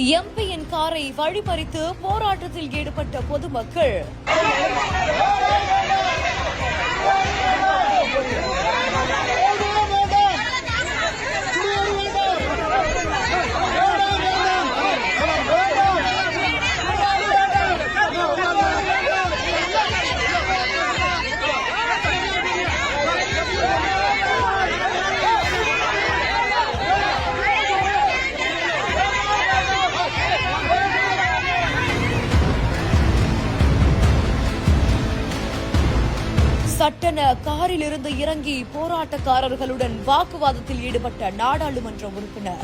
எம்பியின் காரை வழிமறித்து போராட்டத்தில் ஈடுபட்ட பொதுமக்கள். சட்டென காரிலிருந்து இறங்கி போராட்டக்காரர்களுடன் வாக்குவாதத்தில் ஈடுபட்ட நாடாளுமன்ற உறுப்பினர்.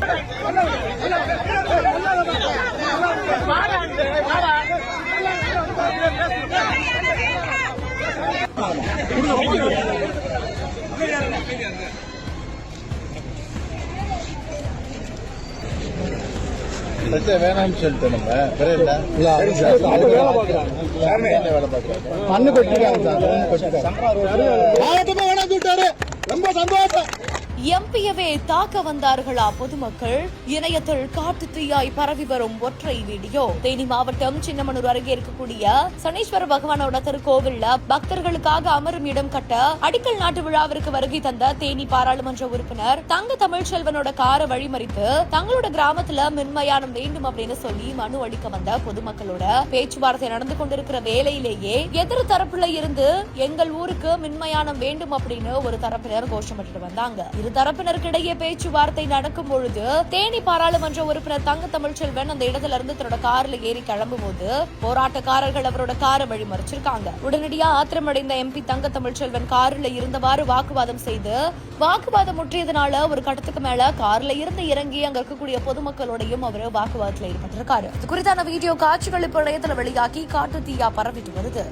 வேணாம்னு சொல்லிட்டு ரொம்ப சந்தோஷம். எம்பியவே தாக்க வந்தார்களா பொதுமக்கள்? இணையத்தில் காட்டு தீயாய் பரவி வரும் ஒற்றை வீடியோ. தேனி மாவட்டம் சின்னமனூர் அருகே இருக்கக்கூடிய சனீஸ்வர பகவானோட திருக்கோவில்ல பக்தர்களுக்காக அமரும் இடம் கட்ட அடிக்கல் நாட்டு விழாவிற்கு வருகை தந்த தேனி பாராளுமன்ற உறுப்பினர் தங்க தமிழ்ச்செல்வனோட காரை வழிமறித்து தங்களோட கிராமத்துல மின்மயானம் வேண்டும் அப்படின்னு சொல்லி மனு அளிக்க வந்த பொதுமக்களோட பேச்சுவார்த்தை நடந்து கொண்டிருக்கிற வேளையிலேயே எதிர் தரப்புல இருந்து எங்கள் ஊருக்கு மின்மயானம் வேண்டும் அப்படின்னு ஒரு தரப்பினர் கோஷமிட்டு வந்தாங்க. தரப்பினருக்கிடையே பேச்சுவார்த்தை நடக்கும் பொழுது தேனி பாராளுமன்ற உறுப்பினர் தங்க தமிழ்ச்செல்வன் அந்த இடத்துல இருந்து தன்னோட கார்ல ஏறி கிளம்பும் போது போராட்டக்காரர்கள் அவரோட காரை வழிமறிச்சிருக்காங்க. உடனடியா ஆத்திரமடைந்த எம்பி தங்க தமிழ்ச்செல்வன் காரில் இருந்தவாறு வாக்குவாதம் செய்து வாக்குவாதம் முற்றியதுனால ஒரு கட்டத்துக்கு மேல கார்ல இருந்து இறங்கி அங்க இருக்கக்கூடிய பொதுமக்களோடையும் அவரு வாக்குவாதத்தில் ஈடுபட்டிருக்காரு. இது குறித்தான வீடியோ காட்சிகள் இப்ப இணையத்துல வெளியாகி காட்டு தீயா பரவிட்டு வருது.